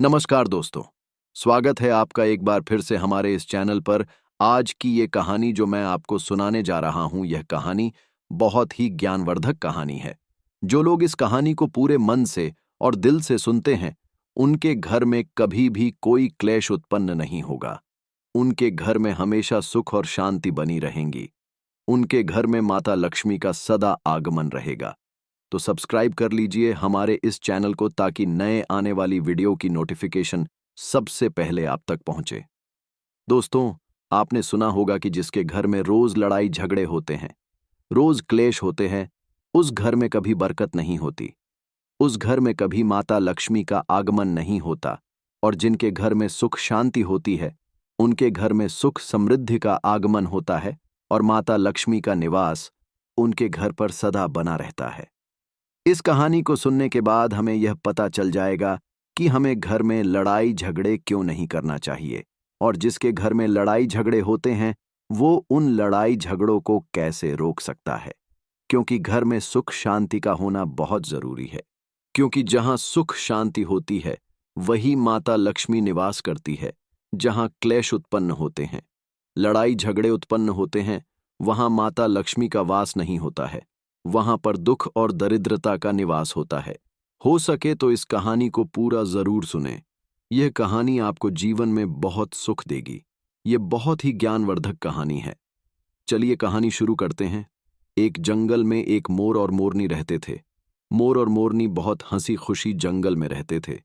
नमस्कार दोस्तों, स्वागत है आपका एक बार फिर से हमारे इस चैनल पर। आज की ये कहानी जो मैं आपको सुनाने जा रहा हूं, यह कहानी बहुत ही ज्ञानवर्धक कहानी है। जो लोग इस कहानी को पूरे मन से और दिल से सुनते हैं, उनके घर में कभी भी कोई क्लेश उत्पन्न नहीं होगा। उनके घर में हमेशा सुख और शांति बनी रहेंगी। उनके घर में माता लक्ष्मी का सदा आगमन रहेगा। तो सब्सक्राइब कर लीजिए हमारे इस चैनल को ताकि नए आने वाली वीडियो की नोटिफिकेशन सबसे पहले आप तक पहुंचे। दोस्तों, आपने सुना होगा कि जिसके घर में रोज लड़ाई झगड़े होते हैं, रोज क्लेश होते हैं, उस घर में कभी बरकत नहीं होती। उस घर में कभी माता लक्ष्मी का आगमन नहीं होता। और जिनके घर में सुख शांति होती है, उनके घर में सुख समृद्धि का आगमन होता है और माता लक्ष्मी का निवास उनके घर पर सदा बना रहता है। इस कहानी को सुनने के बाद हमें यह पता चल जाएगा कि हमें घर में लड़ाई झगड़े क्यों नहीं करना चाहिए, और जिसके घर में लड़ाई झगड़े होते हैं वो उन लड़ाई झगड़ों को कैसे रोक सकता है। क्योंकि घर में सुख शांति का होना बहुत जरूरी है। क्योंकि जहां सुख शांति होती है वही माता लक्ष्मी निवास करती है। जहां क्लेश उत्पन्न होते हैं, लड़ाई झगड़े उत्पन्न होते हैं, वहां माता लक्ष्मी का वास नहीं होता है। वहां पर दुख और दरिद्रता का निवास होता है। हो सके तो इस कहानी को पूरा जरूर सुनें। यह कहानी आपको जीवन में बहुत सुख देगी। यह बहुत ही ज्ञानवर्धक कहानी है। चलिए कहानी शुरू करते हैं। एक जंगल में एक मोर और मोरनी रहते थे। मोर और मोरनी बहुत हंसी खुशी जंगल में रहते थे।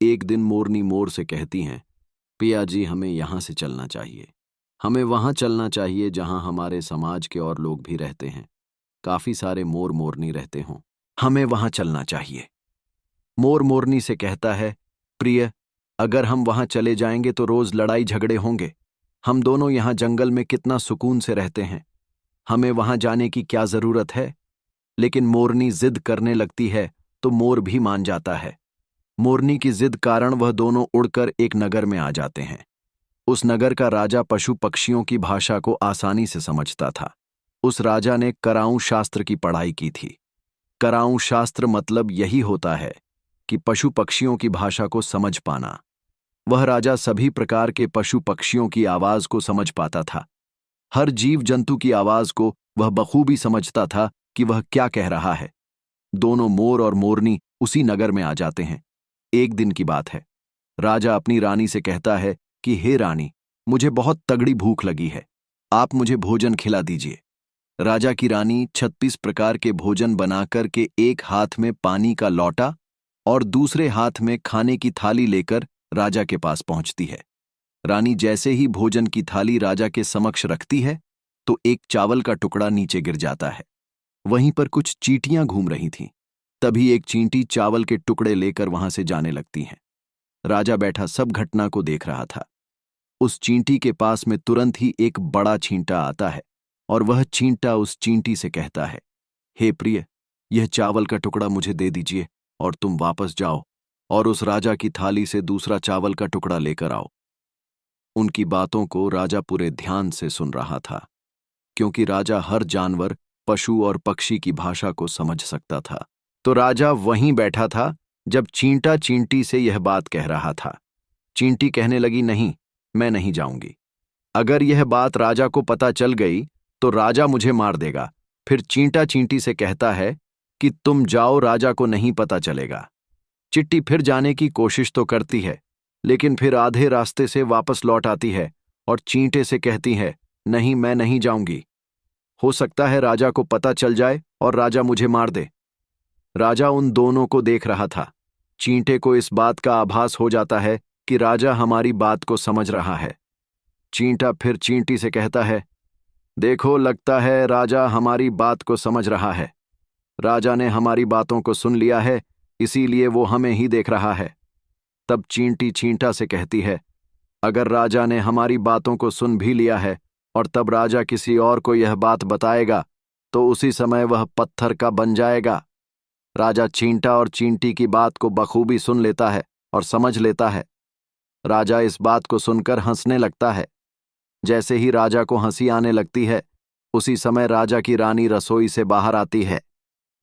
एक दिन मोरनी मोर से कहती हैं, पिया जी, हमें यहां से चलना चाहिए। हमें वहां चलना चाहिए जहां हमारे समाज के और लोग भी रहते हैं। काफी सारे मोर मोरनी रहते हों। हमें वहां चलना चाहिए। मोर मोरनी से कहता है, प्रिय, अगर हम वहां चले जाएंगे तो रोज लड़ाई झगड़े होंगे। हम दोनों यहां जंगल में कितना सुकून से रहते हैं। हमें वहां जाने की क्या जरूरत है। लेकिन मोरनी जिद करने लगती है तो मोर भी मान जाता है। मोरनी की जिद कारण वह दोनों उड़कर एक नगर में आ जाते हैं। उस नगर का राजा पशु पक्षियों की भाषा को आसानी से समझता था। उस राजा ने कराऊ शास्त्र की पढ़ाई की थी। कराऊ शास्त्र मतलब यही होता है कि पशु पक्षियों की भाषा को समझ पाना। वह राजा सभी प्रकार के पशु पक्षियों की आवाज को समझ पाता था। हर जीव जंतु की आवाज को वह बखूबी समझता था कि वह क्या कह रहा है। दोनों मोर और मोरनी उसी नगर में आ जाते हैं। एक दिन की बात है। राजा अपनी रानी से कहता है कि हे रानी, मुझे बहुत तगड़ी भूख लगी है, आप मुझे भोजन खिला दीजिए। राजा की रानी 36 प्रकार के भोजन बनाकर के एक हाथ में पानी का लौटा और दूसरे हाथ में खाने की थाली लेकर राजा के पास पहुंचती है। रानी जैसे ही भोजन की थाली राजा के समक्ष रखती है तो एक चावल का टुकड़ा नीचे गिर जाता है। वहीं पर कुछ चींटियां घूम रही थीं। तभी एक चींटी चावल के टुकड़े लेकर वहां से जाने लगती है। राजा बैठा सब घटना को देख रहा था। उस चींटी के पास में तुरंत ही एक बड़ा चींटा आता है और वह चींटा उस चींटी से कहता है, हे प्रिय, यह चावल का टुकड़ा मुझे दे दीजिए और तुम वापस जाओ और उस राजा की थाली से दूसरा चावल का टुकड़ा लेकर आओ। उनकी बातों को राजा पूरे ध्यान से सुन रहा था, क्योंकि राजा हर जानवर, पशु और पक्षी की भाषा को समझ सकता था। तो राजा वहीं बैठा था जब चींटा चींटी से यह बात कह रहा था। चींटी कहने लगी, नहीं, मैं नहीं जाऊंगी। अगर यह बात राजा को पता चल गई तो राजा मुझे मार देगा। फिर चींटा चींटी से कहता है कि तुम जाओ, राजा को नहीं पता चलेगा। चिट्टी फिर जाने की कोशिश तो करती है, लेकिन फिर आधे रास्ते से वापस लौट आती है और चींटे से कहती है, नहीं, मैं नहीं जाऊंगी। हो सकता है राजा को पता चल जाए और राजा मुझे मार दे। राजा उन दोनों को देख रहा था। चींटे को इस बात का आभास हो जाता है कि राजा हमारी बात को समझ रहा है। चींटा फिर चींटी से कहता है, देखो, लगता है राजा हमारी बात को समझ रहा है। राजा ने हमारी बातों को सुन लिया है, इसीलिए वो हमें ही देख रहा है। तब चींटी चींटा से कहती है, अगर राजा ने हमारी बातों को सुन भी लिया है और तब राजा किसी और को यह बात बताएगा तो उसी समय वह पत्थर का बन जाएगा। राजा चींटा और चींटी की बात को बखूबी सुन लेता है और समझ लेता है। राजा इस बात को सुनकर हंसने लगता है। जैसे ही राजा को हंसी आने लगती है, उसी समय राजा की रानी रसोई से बाहर आती है।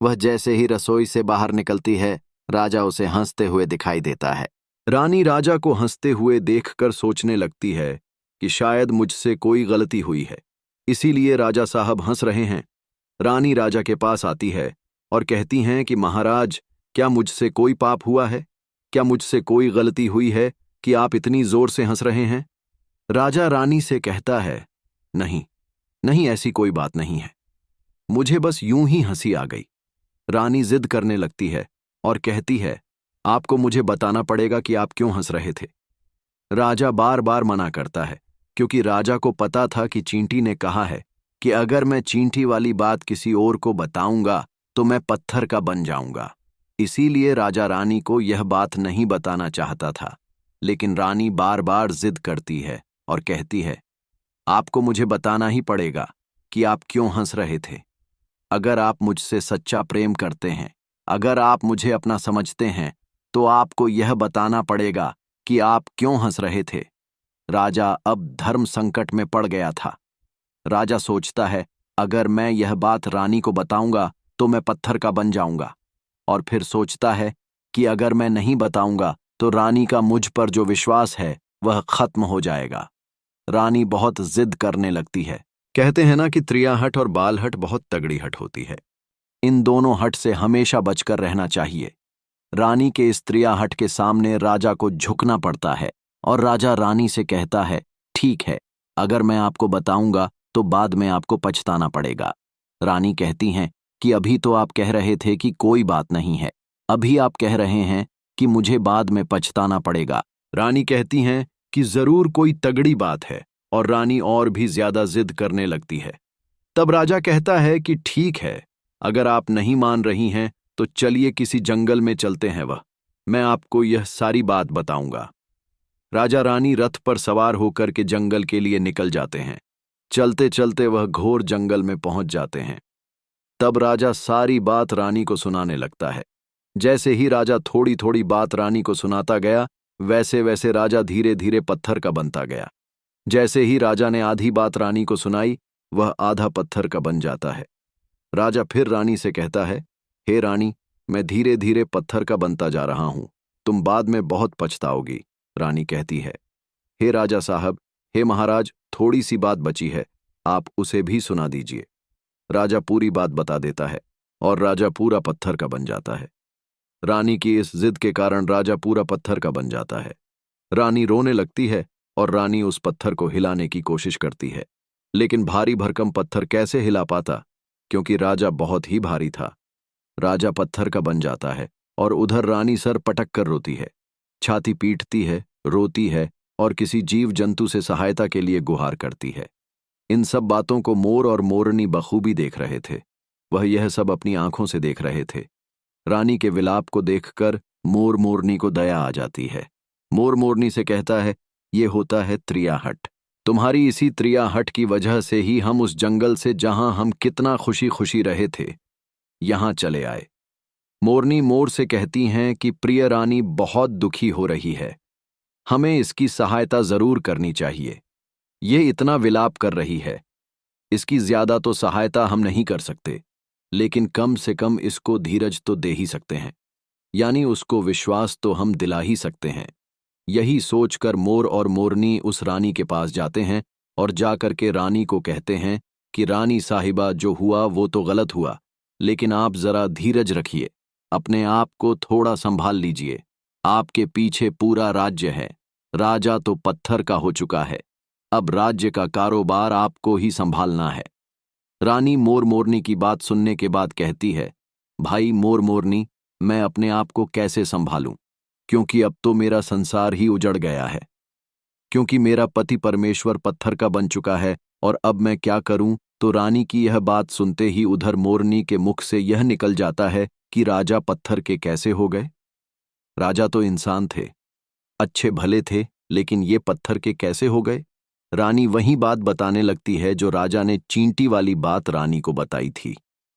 वह जैसे ही रसोई से बाहर निकलती है, राजा उसे हंसते हुए दिखाई देता है। रानी राजा को हंसते हुए देखकर सोचने लगती है कि शायद मुझसे कोई गलती हुई है, इसीलिए राजा साहब हंस रहे हैं। रानी राजा के पास आती है और कहती हैं कि महाराज, क्या मुझसे कोई पाप हुआ है? क्या मुझसे कोई गलती हुई है कि आप इतनी जोर से हंस रहे हैं? राजा रानी से कहता है, नहीं नहीं, ऐसी कोई बात नहीं है, मुझे बस यूं ही हंसी आ गई। रानी जिद करने लगती है और कहती है, आपको मुझे बताना पड़ेगा कि आप क्यों हंस रहे थे। राजा बार बार मना करता है, क्योंकि राजा को पता था कि चींटी ने कहा है कि अगर मैं चींटी वाली बात किसी और को बताऊंगा तो मैं पत्थर का बन जाऊंगा। इसीलिए राजा रानी को यह बात नहीं बताना चाहता था, लेकिन रानी बार बार जिद करती है और कहती है, आपको मुझे बताना ही पड़ेगा कि आप क्यों हंस रहे थे। अगर आप मुझसे सच्चा प्रेम करते हैं, अगर आप मुझे अपना समझते हैं, तो आपको यह बताना पड़ेगा कि आप क्यों हंस रहे थे। राजा अब धर्म संकट में पड़ गया था। राजा सोचता है, अगर मैं यह बात रानी को बताऊंगा तो मैं पत्थर का बन जाऊंगा, और फिर सोचता है कि अगर मैं नहीं बताऊंगा तो रानी का मुझ पर जो विश्वास है वह खत्म हो जाएगा। रानी बहुत जिद करने लगती है। कहते हैं ना कि त्रिया हट और बाल हट बहुत तगड़ी हट होती है। इन दोनों हट से हमेशा बचकर रहना चाहिए। रानी के इस त्रिया हट के सामने राजा को झुकना पड़ता है और राजा रानी से कहता है, ठीक है, अगर मैं आपको बताऊंगा तो बाद में आपको पछताना पड़ेगा। रानी कहती हैं कि अभी तो आप कह रहे थे कि कोई बात नहीं है, अभी आप कह रहे हैं कि मुझे बाद में पछताना पड़ेगा। रानी कहती हैं कि जरूर कोई तगड़ी बात है, और रानी और भी ज्यादा जिद करने लगती है। तब राजा कहता है कि ठीक है, अगर आप नहीं मान रही हैं तो चलिए किसी जंगल में चलते हैं, वह मैं आपको यह सारी बात बताऊंगा। राजा रानी रथ पर सवार होकर के जंगल के लिए निकल जाते हैं। चलते चलते वह घोर जंगल में पहुंच जाते हैं। तब राजा सारी बात रानी को सुनाने लगता है। जैसे ही राजा थोड़ी थोड़ी बात रानी को सुनाता गया, वैसे वैसे राजा धीरे धीरे पत्थर का बनता गया। जैसे ही राजा ने आधी बात रानी को सुनाई, वह आधा पत्थर का बन जाता है। राजा फिर रानी से कहता है, हे रानी, मैं धीरे धीरे पत्थर का बनता जा रहा हूं, तुम बाद में बहुत पछताओगी। रानी कहती है, हे राजा साहब, हे महाराज, थोड़ी सी बात बची है, आप उसे भी सुना दीजिए। राजा पूरी बात बता देता है और राजा पूरा पत्थर का बन जाता है। रानी की इस जिद के कारण राजा पूरा पत्थर का बन जाता है। रानी रोने लगती है और रानी उस पत्थर को हिलाने की कोशिश करती है, लेकिन भारी भरकम पत्थर कैसे हिला पाता, क्योंकि राजा बहुत ही भारी था। राजा पत्थर का बन जाता है और उधर रानी सर पटक कर रोती है, छाती पीटती है, रोती है और किसी जीव जंतु से सहायता के लिए गुहार करती है। इन सब बातों को मोर और मोरनी बखूबी देख रहे थे। वह यह सब अपनी आंखों से देख रहे थे। रानी के विलाप को देखकर मोर मोरनी को दया आ जाती है। मोर मोरनी से कहता है, ये होता है त्रिया हट। तुम्हारी इसी त्रिया हट की वजह से ही हम उस जंगल से, जहां हम कितना खुशी खुशी रहे थे, यहां चले आए। मोरनी मोर से कहती हैं कि प्रिय रानी बहुत दुखी हो रही है, हमें इसकी सहायता जरूर करनी चाहिए। ये इतना विलाप कर रही है, इसकी ज्यादा तो सहायता हम नहीं कर सकते, लेकिन कम से कम इसको धीरज तो दे ही सकते हैं, यानी उसको विश्वास तो हम दिला ही सकते हैं। यही सोचकर मोर और मोरनी उस रानी के पास जाते हैं और जाकर के रानी को कहते हैं कि रानी साहिबा, जो हुआ वो तो गलत हुआ, लेकिन आप जरा धीरज रखिए, अपने आप को थोड़ा संभाल लीजिए। आपके पीछे पूरा राज्य है, राजा तो पत्थर का हो चुका है, अब राज्य का कारोबार आपको ही संभालना है। रानी मोर मोरनी की बात सुनने के बाद कहती है, भाई मोर मोरनी, मैं अपने आप को कैसे संभालूं, क्योंकि अब तो मेरा संसार ही उजड़ गया है, क्योंकि मेरा पति परमेश्वर पत्थर का बन चुका है, और अब मैं क्या करूं। तो रानी की यह बात सुनते ही उधर मोरनी के मुख से यह निकल जाता है कि राजा पत्थर के कैसे हो गए। राजा तो इंसान थे, अच्छे भले थे, लेकिन ये पत्थर के कैसे हो गए। रानी वही बात बताने लगती है जो राजा ने चींटी वाली बात रानी को बताई थी।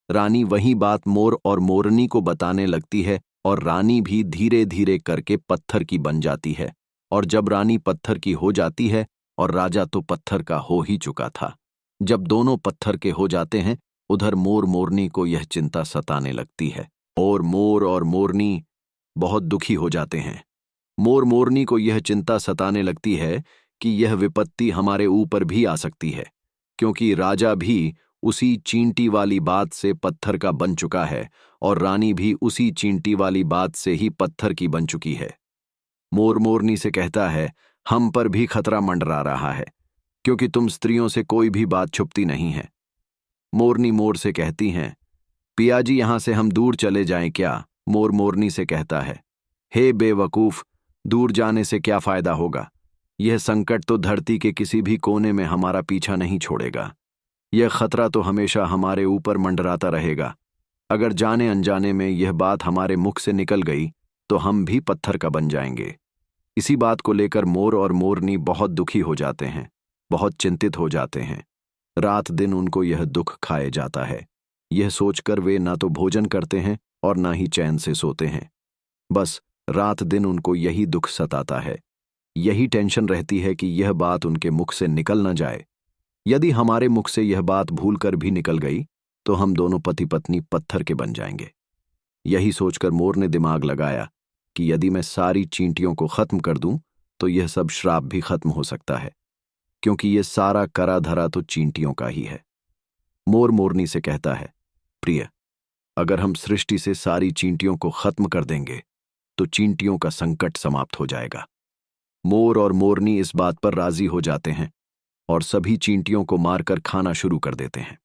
रानी वही बात मोर और मोरनी को बताने लगती है और रानी भी धीरे धीरे करके पत्थर की बन जाती है। और जब रानी पत्थर की हो जाती है और राजा तो पत्थर का हो ही चुका था, जब दोनों पत्थर के हो जाते हैं, उधर मोर मोरनी को यह चिंता सताने लगती है और मोर और मोरनी बहुत दुखी हो जाते हैं। मोर मोरनी को यह चिंता सताने लगती है कि यह विपत्ति हमारे ऊपर भी आ सकती है, क्योंकि राजा भी उसी चींटी वाली बात से पत्थर का बन चुका है और रानी भी उसी चींटी वाली बात से ही पत्थर की बन चुकी है। मोर मोरनी से कहता है, हम पर भी खतरा मंडरा रहा है, क्योंकि तुम स्त्रियों से कोई भी बात छुपती नहीं है। मोरनी मोर से कहती हैं, पिया जी, यहां से हम दूर चले जाएं क्या? मोर मोरनी से कहता है, हे बेवकूफ, दूर जाने से क्या फायदा होगा? यह संकट तो धरती के किसी भी कोने में हमारा पीछा नहीं छोड़ेगा। यह खतरा तो हमेशा हमारे ऊपर मंडराता रहेगा। अगर जाने अनजाने में यह बात हमारे मुख से निकल गई तो हम भी पत्थर का बन जाएंगे। इसी बात को लेकर मोर और मोरनी बहुत दुखी हो जाते हैं, बहुत चिंतित हो जाते हैं। रात दिन उनको यह दुख खाए जाता है। यह सोचकर वे ना तो भोजन करते हैं और ना ही चैन से सोते हैं। बस रात दिन उनको यही दुख सताता है, यही टेंशन रहती है कि यह बात उनके मुख से निकल न जाए। यदि हमारे मुख से यह बात भूलकर भी निकल गई तो हम दोनों पति पत्नी पत्थर के बन जाएंगे। यही सोचकर मोर ने दिमाग लगाया कि यदि मैं सारी चींटियों को खत्म कर दूं तो यह सब श्राप भी खत्म हो सकता है, क्योंकि यह सारा करा धरा तो चींटियों का ही है। मोर मोरनी से कहता है, प्रिय, अगर हम सृष्टि से सारी चींटियों को खत्म कर देंगे तो चींटियों का संकट समाप्त हो जाएगा। मोर और मोरनी इस बात पर राजी हो जाते हैं और सभी चींटियों को मारकर खाना शुरू कर देते हैं।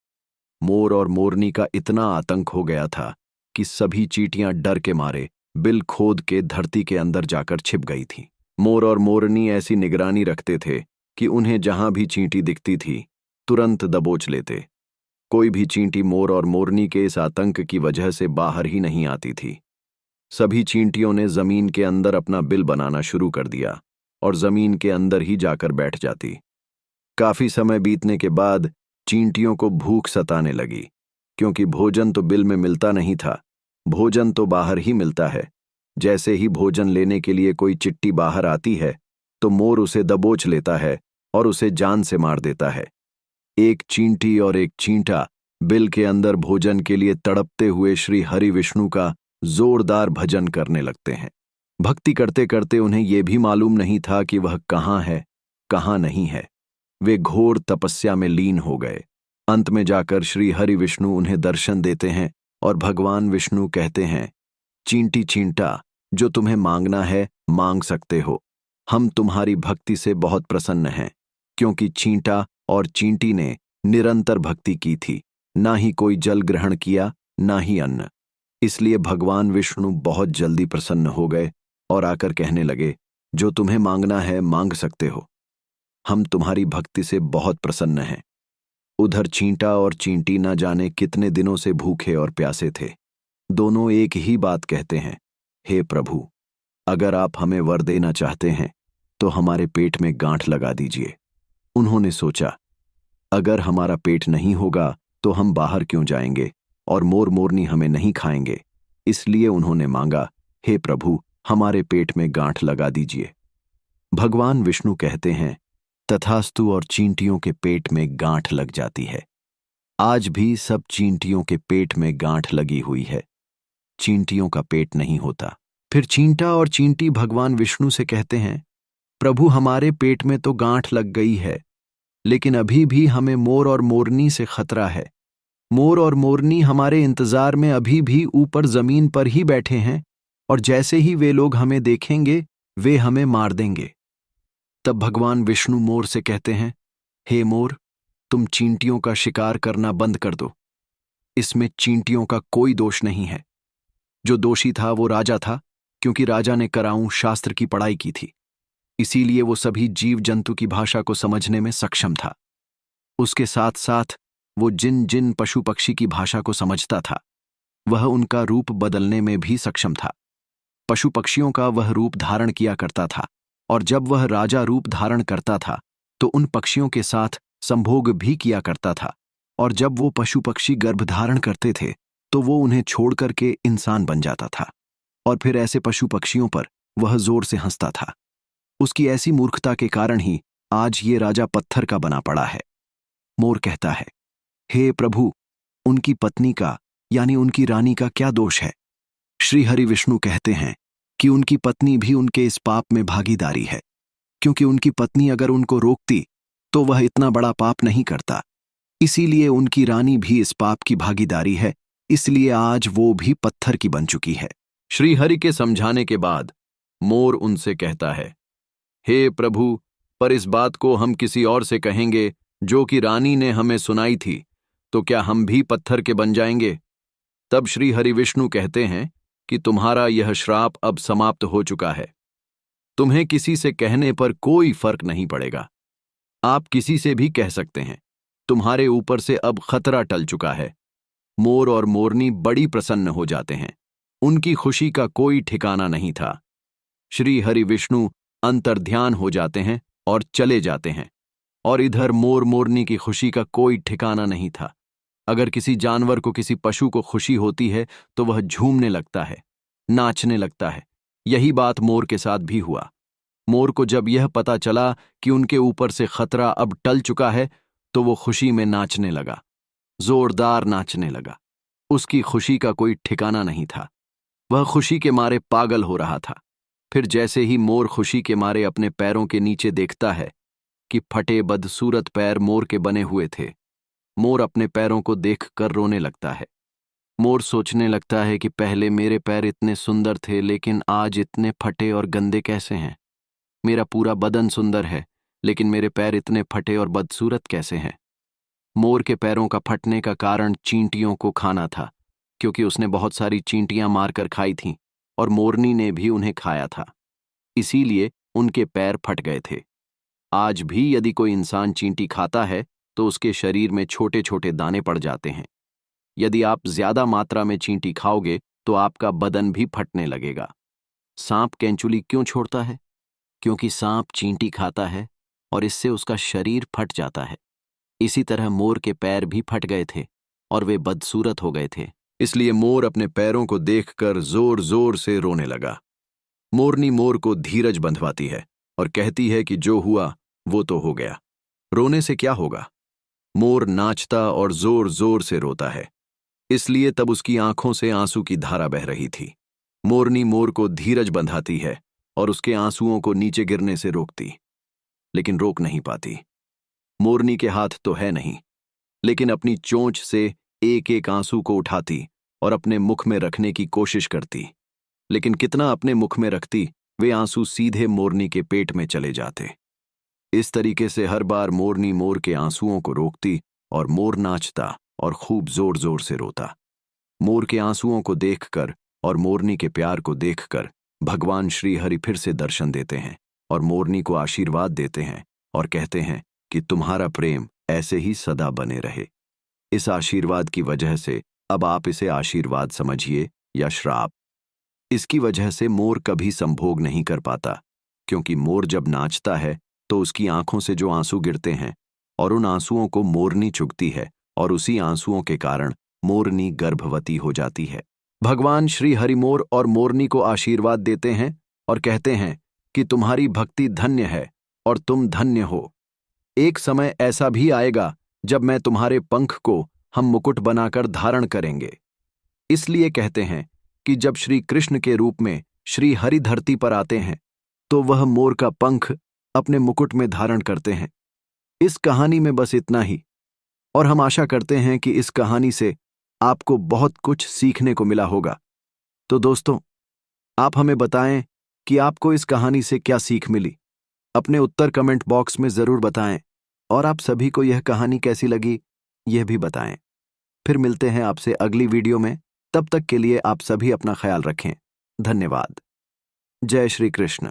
मोर और मोरनी का इतना आतंक हो गया था कि सभी चींटियां डर के मारे बिल खोद के धरती के अंदर जाकर छिप गई थीं। मोर और मोरनी ऐसी निगरानी रखते थे कि उन्हें जहां भी चींटी दिखती थी तुरंत दबोच लेते। कोई भी चींटी मोर और मोरनी के इस आतंक की वजह से बाहर ही नहीं आती थी। सभी चींटियों ने जमीन के अंदर अपना बिल बनाना शुरू कर दिया और जमीन के अंदर ही जाकर बैठ जाती। काफी समय बीतने के बाद चींटियों को भूख सताने लगी, क्योंकि भोजन तो बिल में मिलता नहीं था, भोजन तो बाहर ही मिलता है। जैसे ही भोजन लेने के लिए कोई चिट्टी बाहर आती है तो मोर उसे दबोच लेता है और उसे जान से मार देता है। एक चींटी और एक चींटा बिल के अंदर भोजन के लिए तड़पते हुए श्री हरि विष्णु का जोरदार भजन करने लगते हैं। भक्ति करते करते उन्हें यह भी मालूम नहीं था कि वह कहाँ है, कहाँ नहीं है। वे घोर तपस्या में लीन हो गए। अंत में जाकर श्री हरि विष्णु उन्हें दर्शन देते हैं और भगवान विष्णु कहते हैं, चींटी चींटा, जो तुम्हें मांगना है मांग सकते हो। हम तुम्हारी भक्ति से बहुत प्रसन्न हैं, क्योंकि चींटा और चींटी ने निरंतर भक्ति की थी, ना ही कोई जल ग्रहण किया, ना ही अन्न। इसलिए भगवान विष्णु बहुत जल्दी प्रसन्न हो गए और आकर कहने लगे, जो तुम्हें मांगना है मांग सकते हो। हम तुम्हारी भक्ति से बहुत प्रसन्न हैं। उधर चींटा और चींटी न जाने कितने दिनों से भूखे और प्यासे थे। दोनों एक ही बात कहते हैं, हे प्रभु, अगर आप हमें वर देना चाहते हैं तो हमारे पेट में गांठ लगा दीजिए। उन्होंने सोचा, अगर हमारा पेट नहीं होगा तो हम बाहर क्यों जाएंगे और मोर मोरनी हमें नहीं खाएंगे। इसलिए उन्होंने मांगा, हे प्रभु, हमारे पेट में गांठ लगा दीजिए। भगवान विष्णु कहते हैं, तथास्तु, और चींटियों के पेट में गांठ लग जाती है। आज भी सब चींटियों के पेट में गांठ लगी हुई है, चींटियों का पेट नहीं होता। फिर चींटा और चींटी भगवान विष्णु से कहते हैं, प्रभु, हमारे पेट में तो गांठ लग गई है, लेकिन अभी भी हमें मोर और मोरनी से खतरा है। मोर और मोरनी हमारे इंतजार में अभी भी ऊपर जमीन पर ही बैठे हैं और जैसे ही वे लोग हमें देखेंगे वे हमें मार देंगे। तब भगवान विष्णु मोर से कहते हैं, हे मोर, तुम चींटियों का शिकार करना बंद कर दो। इसमें चींटियों का कोई दोष नहीं है। जो दोषी था वो राजा था, क्योंकि राजा ने कराऊं शास्त्र की पढ़ाई की थी, इसीलिए वो सभी जीव जंतु की भाषा को समझने में सक्षम था। उसके साथ साथ वो जिन जिन पशु पक्षी की भाषा को समझता था, वह उनका रूप बदलने में भी सक्षम था। पशु पक्षियों का वह रूप धारण किया करता था, और जब वह राजा रूप धारण करता था तो उन पक्षियों के साथ संभोग भी किया करता था, और जब वो पशु पक्षी गर्भ धारण करते थे तो वो उन्हें छोड़ करके इंसान बन जाता था, और फिर ऐसे पशु पक्षियों पर वह जोर से हंसता था। उसकी ऐसी मूर्खता के कारण ही आज ये राजा पत्थर का बना पड़ा है। मोर कहता है, हे प्रभु, उनकी पत्नी का यानी उनकी रानी का क्या दोष है? श्री हरि विष्णु कहते हैं, कि उनकी पत्नी भी उनके इस पाप में भागीदारी है, क्योंकि उनकी पत्नी अगर उनको रोकती तो वह इतना बड़ा पाप नहीं करता। इसीलिए उनकी रानी भी इस पाप की भागीदारी है, इसलिए आज वो भी पत्थर की बन चुकी है। श्री हरि के समझाने के बाद मोर उनसे कहता है, हे प्रभु, पर इस बात को हम किसी और से कहेंगे जो कि रानी ने हमें सुनाई थी, तो क्या हम भी पत्थर के बन जाएंगे? तब श्री हरि विष्णु कहते हैं कि तुम्हारा यह श्राप अब समाप्त हो चुका है। तुम्हें किसी से कहने पर कोई फर्क नहीं पड़ेगा। आप किसी से भी कह सकते हैं। तुम्हारे ऊपर से अब खतरा टल चुका है। मोर और मोरनी बड़ी प्रसन्न हो जाते हैं। उनकी खुशी का कोई ठिकाना नहीं था। श्री हरि विष्णु अंतर्ध्यान हो जाते हैं और चले जाते हैं, और इधर मोर मोरनी की खुशी का कोई ठिकाना नहीं था। अगर किसी जानवर को, किसी पशु को खुशी होती है तो वह झूमने लगता है, नाचने लगता है। यही बात मोर के साथ भी हुआ। मोर को जब यह पता चला कि उनके ऊपर से खतरा अब टल चुका है तो वो खुशी में नाचने लगा, जोरदार नाचने लगा। उसकी खुशी का कोई ठिकाना नहीं था। वह खुशी के मारे पागल हो रहा था। फिर जैसे ही मोर खुशी के मारे अपने पैरों के नीचे देखता है कि फटे बदसूरत पैर मोर के बने हुए थे, मोर अपने पैरों को देखकर रोने लगता है। मोर सोचने लगता है कि पहले मेरे पैर इतने सुंदर थे, लेकिन आज इतने फटे और गंदे कैसे हैं। मेरा पूरा बदन सुंदर है, लेकिन मेरे पैर इतने फटे और बदसूरत कैसे हैं। मोर के पैरों का फटने का कारण चींटियों को खाना था, क्योंकि उसने बहुत सारी चींटियां मारकर खाई थीं और मोरनी ने भी उन्हें खाया था। इसीलिए उनके पैर फट गए थे। आज भी यदि कोई इंसान चींटी खाता है तो उसके शरीर में छोटे छोटे दाने पड़ जाते हैं। यदि आप ज्यादा मात्रा में चींटी खाओगे तो आपका बदन भी फटने लगेगा। सांप केंचुली क्यों छोड़ता है? क्योंकि सांप चींटी खाता है और इससे उसका शरीर फट जाता है। इसी तरह मोर के पैर भी फट गए थे और वे बदसूरत हो गए थे। इसलिए मोर अपने पैरों को देखकर जोर जोर से रोने लगा। मोरनी मोर को धीरज बंधवाती है और कहती है कि जो हुआ वो तो हो गया, रोने से क्या होगा। मोर नाचता और जोर जोर से रोता है, इसलिए तब उसकी आंखों से आंसू की धारा बह रही थी। मोरनी मोर को धीरज बंधाती है और उसके आंसुओं को नीचे गिरने से रोकती, लेकिन रोक नहीं पाती। मोरनी के हाथ तो है नहीं, लेकिन अपनी चोंच से एक एक आंसू को उठाती और अपने मुख में रखने की कोशिश करती, लेकिन कितना अपने मुख में रखती, वे आंसू सीधे मोरनी के पेट में चले जाते। इस तरीके से हर बार मोरनी मोर के आंसुओं को रोकती और मोर नाचता और खूब जोर जोर से रोता। मोर के आंसुओं को देखकर और मोरनी के प्यार को देखकर भगवान श्री हरि फिर से दर्शन देते हैं और मोरनी को आशीर्वाद देते हैं और कहते हैं कि तुम्हारा प्रेम ऐसे ही सदा बने रहे। इस आशीर्वाद की वजह से अब आप इसे आशीर्वाद समझिए या श्राप। इसकी वजह से मोर कभी संभोग नहीं कर पाता, क्योंकि मोर जब नाचता है तो उसकी आंखों से जो आंसू गिरते हैं और उन आंसुओं को मोरनी चुगती है और उसी आंसुओं के कारण मोरनी गर्भवती हो जाती है। भगवान श्री हरि मोर और मोरनी को आशीर्वाद देते हैं और कहते हैं कि तुम्हारी भक्ति धन्य है और तुम धन्य हो। एक समय ऐसा भी आएगा जब मैं तुम्हारे पंख को हम मुकुट बनाकर धारण करेंगे। इसलिए कहते हैं कि जब श्री कृष्ण के रूप में श्री हरि धरती पर आते हैं तो वह मोर का पंख अपने मुकुट में धारण करते हैं। इस कहानी में बस इतना ही, और हम आशा करते हैं कि इस कहानी से आपको बहुत कुछ सीखने को मिला होगा। तो दोस्तों, आप हमें बताएं कि आपको इस कहानी से क्या सीख मिली। अपने उत्तर कमेंट बॉक्स में जरूर बताएं, और आप सभी को यह कहानी कैसी लगी यह भी बताएं। फिर मिलते हैं आपसे अगली वीडियो में। तब तक के लिए आप सभी अपना ख्याल रखें। धन्यवाद। जय श्री कृष्ण।